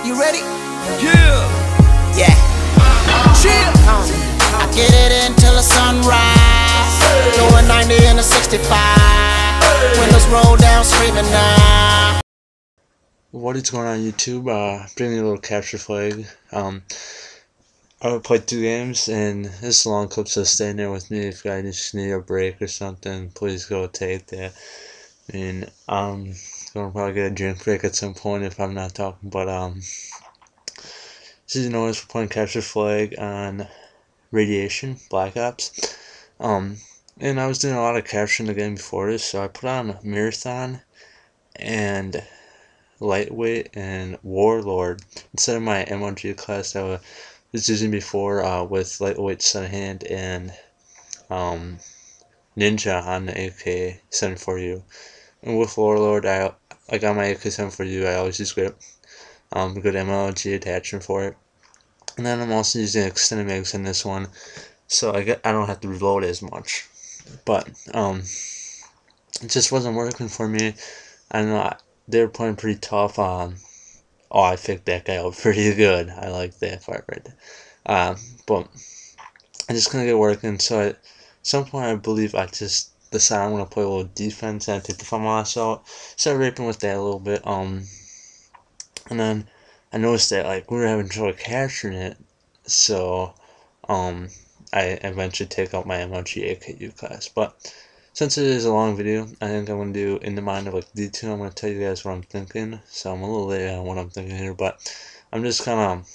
You ready? Yeah. Chill. I get it until the sunrise. Doing 90 in a 65. Windows roll down, screaming now. What is going on YouTube? Bringing a little capture flag. I played 2 games, and this is a long clip, so stay in there with me. If you guys just need a break or something, please go take that. And I'm gonna probably get a drink break at some point if I'm not talking. But as you notice, we're playing capture flag on Radiation Black Ops. And I was doing a lot of capturing the game before this, so I put on Marathon and Lightweight and Warlord instead of my MLG class that I was using before, with Lightweight Sun Hand and Ninja on the AK-74U. And with Warlord, I got my AK-74U. I always use good MLG attachment for it. And then I'm also using extended mags in this one, so I don't have to reload as much. But it just wasn't working for me. I know they were playing pretty tough. Oh, I picked that guy out pretty good. I like that part right there. But I just couldn't get working. So at some point, I believe I just decided I'm gonna play a little defense and take the FAMAS out. Started raping with that a little bit. And then I noticed that we were having trouble capturing it. So I eventually take out my MLG AKU class. But since it is a long video, I think I'm going to do in the mind of D2. I'm going to tell you guys what I'm thinking. So I'm a little late on what I'm thinking here, but I'm just kind of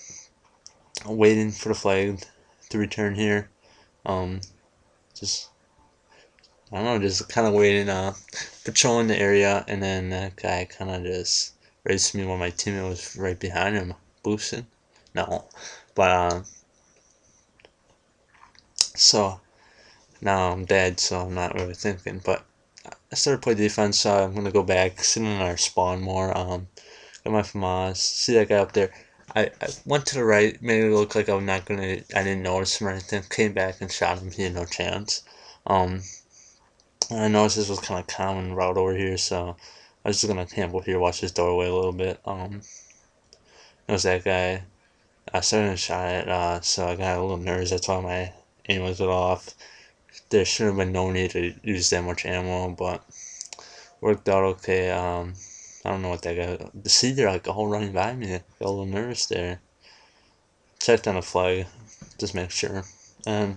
waiting for the flag to return here. Just, I don't know, just kind of waiting, patrolling the area, and then that guy kind of just raced me while my teammate was right behind him, boosting. No, but, so now I'm dead, so I'm not really thinking. But I started playing defense, so I'm gonna go back, sit in our spawn more. Get my FAMAS, see that guy up there. I went to the right, made it look like I didn't notice him or anything. Came back and shot him. He had no chance. And I noticed this was kind of common route over here, so I was just gonna camp over here, watch this doorway a little bit. Noticed that guy. I started to shot it, so I got a little nervous. That's why my aim was off. There should have been no need to use that much ammo, but worked out okay. I don't know what that guy. See, they're all running by me. Got a little nervous there. Checked on the flag, just make sure, and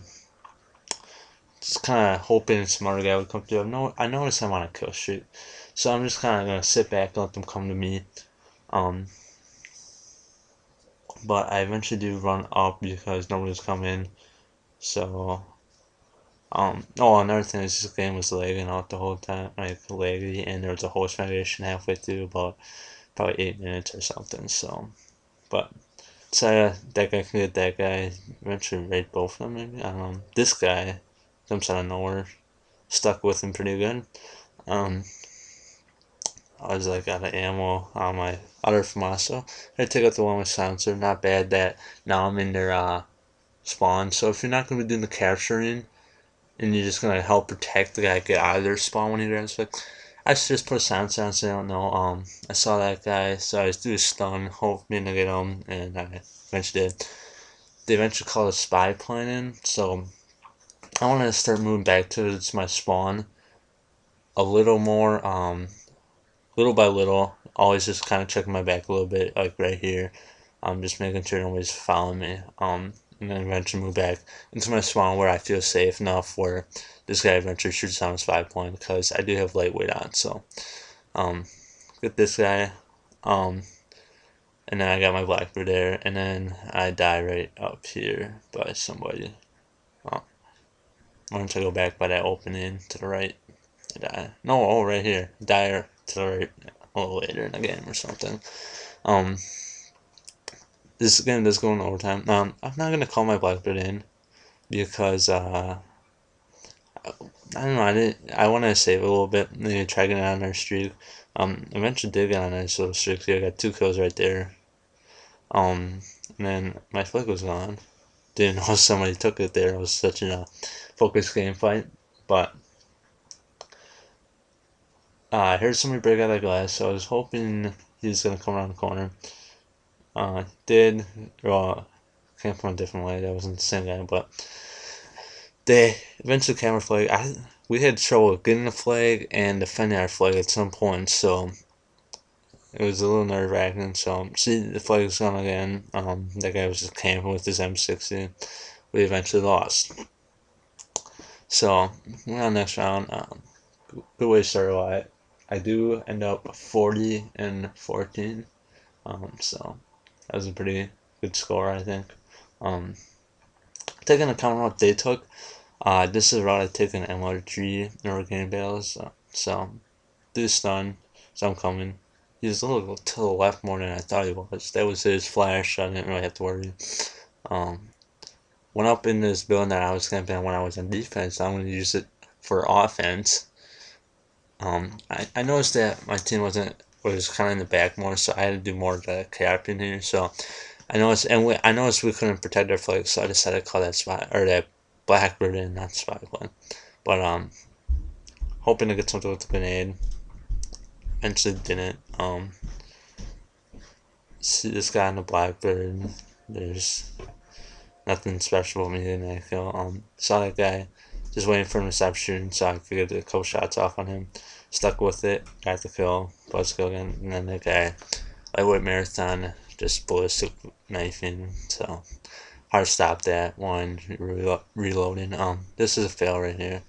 just kind of hoping some other guy would come through. I noticed I'm on a kill streak, so I'm just kind of gonna sit back and let them come to me. But I eventually do run up because nobody's coming. So, oh, another thing is this game was lagging out the whole time, laggy, and there was a host foundation halfway through, about probably 8 minutes or something. So, but so that guy can get that guy. Eventually raid both of them. Maybe this guy comes out of nowhere, stuck with him pretty good. I was out of ammo on my other FAMAS, so I take out the one with silencer. Not bad that now I'm in their spawn. So if you're not going to be doing the capturing and you're just going to help protect the guy get out of their spawn when he grabs back, I should just put a silencer on so I don't know. I saw that guy, so I just do a stun, hoping to get him, and I eventually did. They eventually called a spy plane in, so I want to start moving back to my spawn a little more, little by little, always just kind of checking my back a little bit, right here. Just making sure nobody's following me. And then eventually move back into my spawn where I feel safe enough where this guy eventually shoots down his 5-point, because I do have lightweight on. So, get this guy. And then I got my Blackbird there, and then I die right up here by somebody. Once I go back by that opening to the right, I die. No, right here. Die to the right a little later in the game or something. This game does go in overtime. I'm not gonna call my Blackbird in because I don't know. I want to save it a little bit. Maybe try getting on our streak. Eventually did get on a nice little streak. I got 2 kills right there. And then my flick was gone. Didn't know somebody took it there. It was such a focused game fight, but I heard somebody break out of glass, so I was hoping he was gonna come around the corner. did, well, came from a different way. That wasn't the same guy, but they eventually came our flag. We had trouble getting the flag and defending our flag at some point, so it was a little nerve wracking. So, see, the flag was gone again. That guy was just camping with his M60. We eventually lost. So, we're on the next round. Good way to start a I do end up 40-14. So that was a pretty good score, I think. Taking account of what they took, this is a route I take in MR3 in organic battles. So this stun, so I'm coming. He's a little to the left more than I thought he was. That was his flash, so I didn't really have to worry. Went up in this building that I was camping when I was on defense. I'm going to use it for offense. I noticed that my team was kind of in the back more, so I had to do more of the capping here. So I noticed we couldn't protect our flag, so I decided to call that spot or that blackbird in, not spot one. But hoping to get something with the grenade. Eventually didn't. See this guy on the blackbird. There's nothing special with me in that kill. Saw that guy, just waiting for him to stop shooting so I could get a couple shots off on him. Stuck with it, got the kill, buzz kill again, and then that guy, lightweight marathon, just ballistic knifing. So hard to stop that one reloading. This is a fail right here.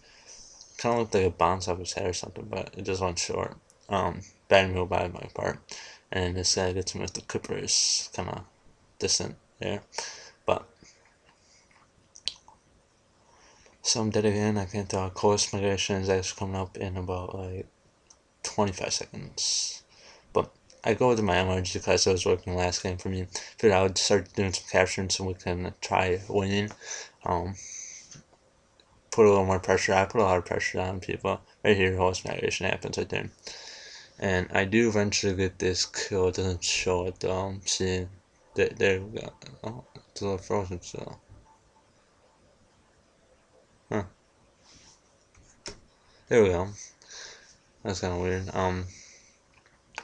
Kind of looked like a bounce off his head or something, but it just went short. Bad move by my part. And this guy gets him with the clippers, kind of distant there. But so I'm dead again. I can't tell. Course migration is actually coming up in about like 25 seconds. But I go with my MRG because it was working last game for me. Figured I would start doing some capturing so we can try winning. Put a little more pressure. I put a lot of pressure on people. Right here, course migration happens right there. And I do eventually get this kill. It doesn't show it though. See, there we go. Oh, it's a little frozen still. Huh. There we go. That's kind of weird.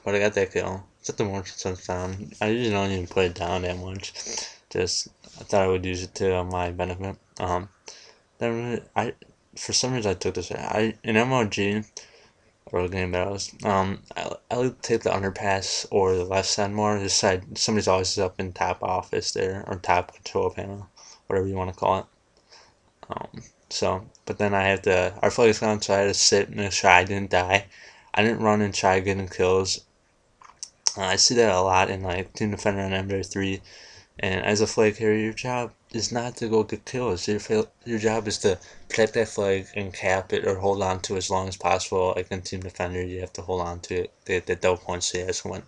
But I got that kill. Set the motion sense down. I usually don't even put it down that much. Just, I thought I would use it to my benefit. Then for some reason I took this. In MLG, or game battles, I would take the underpass or the left side more. This side, somebody's always up in top office there, or top control panel, whatever you want to call it. So, but then our flag is gone, so I had to sit and make sure I didn't die. I didn't run and try getting kills. I see that a lot in like Team Defender and MW3. And as a flag carrier, your job is not to go get kills. Your job is to protect that flag and cap it or hold on to it as long as possible. Like in Team Defender, you have to hold on to it. They double point CS when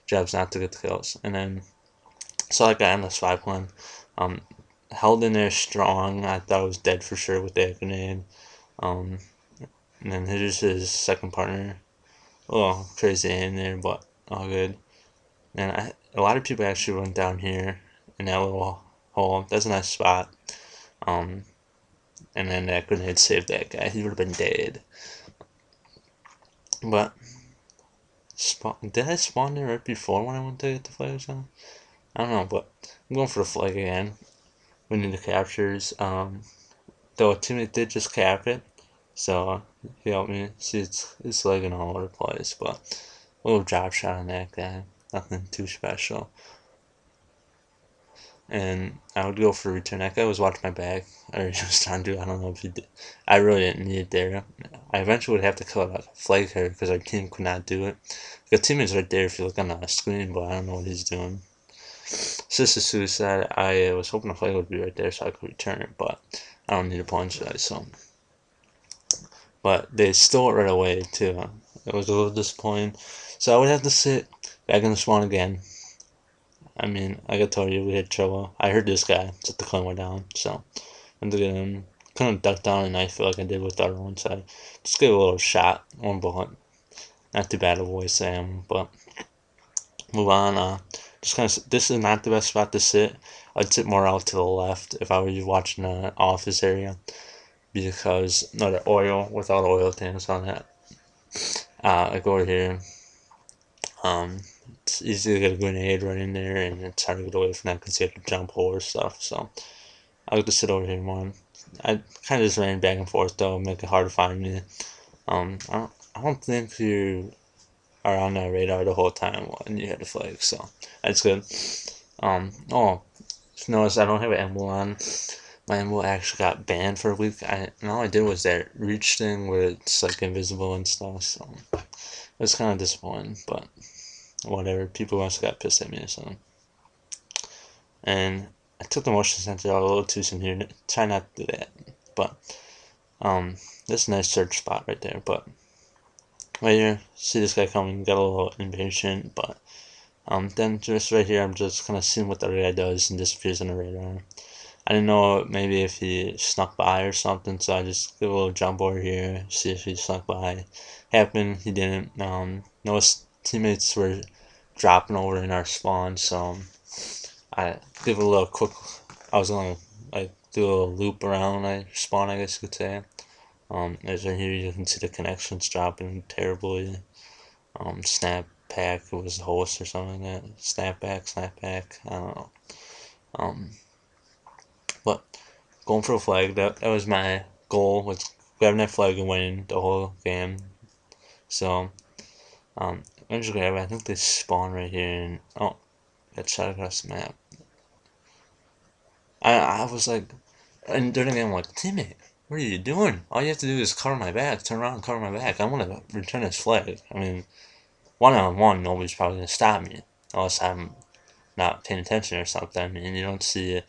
job's not to get the kills. And then saw that guy on the spy plan. Held in there strong. I thought I was dead for sure with that grenade. And then here's his second partner. Oh, crazy in there, but all good. And a lot of people actually went down here in that little hole. That's a nice spot. And then that grenade saved that guy. He would have been dead. But did I spawn there right before when I went to get the flag or something? I don't know, but I'm going for the flag again. We need the captures. Though a teammate did just cap it, so he helped me. See, it's lagging all over the place, but a little drop shot on that guy. Nothing too special. And I would go for a return. That guy was watching my back, or he was trying to. I don't know if he did. I really didn't need it there. I eventually would have to kill a flag carrier because our team could not do it. The team is right there if you look on the screen, but I don't know what he's doing. Sister Suicide, I was hoping the flag would be right there so I could return it, but I don't need a punch that, so. But they stole it right away, too. It was a little disappointing. So I would have to sit back in the spawn again. I mean, like I told you, we had trouble. I heard this guy set the claymore down, so went to get him. Couldn't duck down and knife it like I did with the other one, so I just gave a little shot, one bullet. Not too bad of a waste of ammo, but move on. Just kind of, this is not the best spot to sit. I'd sit more out to the left if I were watching the office area, because the oil, without oil tanks on that. I go over here. it's easy to get a grenade right in there, and it's hard to get away from that because you have to jump over stuff. So I like to sit over here more. I kind of just ran back and forth though, make it hard to find me. I don't think you are on that radar the whole time when you hit the flag, so that's good. Oh, just notice I don't have an emblem on. My emblem actually got banned for a week. And all I did was that reach thing where it's like invisible and stuff, so it was kind of disappointing, but whatever. People also got pissed at me or something. And I took the motion sensor out a little too soon here. Try not to do that, but this is a nice search spot right there. But right here, see this guy coming, got a little impatient, but then just right here, I'm just kind of seeing what the other guy does and disappears on the radar. I didn't know maybe if he snuck by or something, so I just give a little jump over here, see if he snuck by. Happened, he didn't. No teammates were dropping over in our spawn, so I give a little quick. I was gonna like do a little loop around my spawn, I guess you could say. As right here, you can see the connections dropping terribly. Snap pack, it was a host or something like that. Snapback, I don't know. But going for a flag, that was my goal, was grabbing that flag and winning the whole game. So, I'm just grab it. I think they spawn right here, and oh, got shot across the map. I was like, and during the game, I'm like, teammate, what are you doing? All you have to do is cover my back, turn around and cover my back. I want to return this flag. I mean, 1-on-1, nobody's probably going to stop me, unless I'm not paying attention or something. I mean, you don't see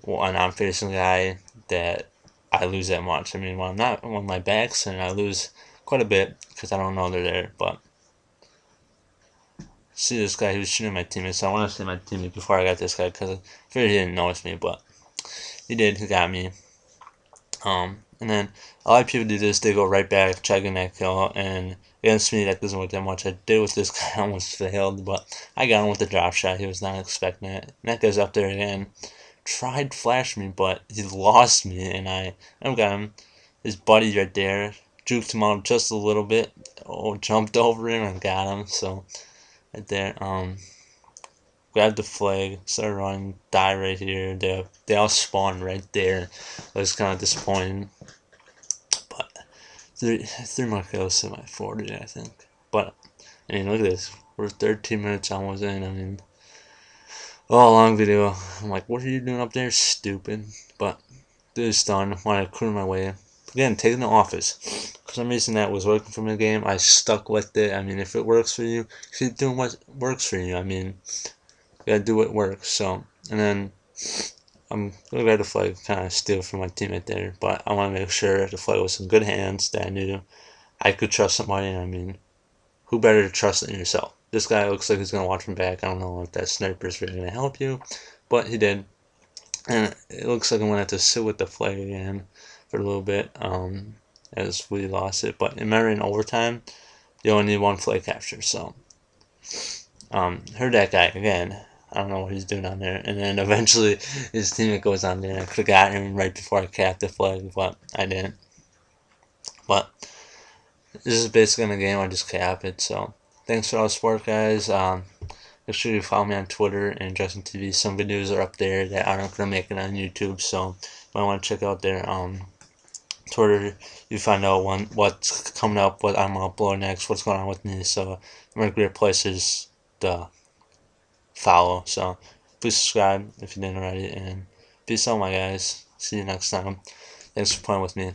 when I'm facing a guy that I lose that much. I mean, when my back's and I lose quite a bit because I don't know they're there. But see this guy, he was shooting my teammate, so I want to see my teammate before I got this guy because I figured he didn't notice me, but he did. He got me. And then a lot of people do this. They go right back, checking that kill, and against me that doesn't work that much. I did with this guy, I almost failed, but I got him with the drop shot. He was not expecting it. And that guy's up there again. Tried to flash me, but he lost me, and I got him. His buddy right there juked him out just a little bit. Oh, jumped over him and got him. So right there, grabbed the flag, started running, die right here. They all spawned right there. It was kind of disappointing, but three more kills to my 40, I think. But I mean, look at this. We're 13 minutes almost in. I mean, oh, long video. I'm like, what are you doing up there, stupid? But dude is done. Want to clear my way. Again, taking the office. For some reason that was working for me in the game. I stuck with it. I mean, if it works for you, keep doing what works for you. I mean, you gotta do what works. So, and then I'm gonna grab the flag, kind of steal from my teammate there. But I want to make sure the flag was in good hands. That I knew I could trust somebody. I mean, who better to trust than yourself? This guy looks like he's going to watch him back. I don't know if that sniper is really going to help you, but he did. And it looks like I'm going to have to sit with the flag again for a little bit as we lost it. But remember, in overtime, you only need one flag capture. So, heard that guy again. I don't know what he's doing on there. And then eventually his teammate goes on there. I could have gotten him right before I capped the flag, but I didn't. But this is basically in the game. I just cap it. So thanks for all the support, guys. Make sure you follow me on Twitter and Justin TV. Some videos are up there that aren't gonna make it on YouTube, so you might want to check out their Twitter. You find out what's coming up, what I'm gonna upload next, what's going on with me. So they're great places to follow. So please subscribe if you didn't already, and peace out, my guys. See you next time. Thanks for playing with me.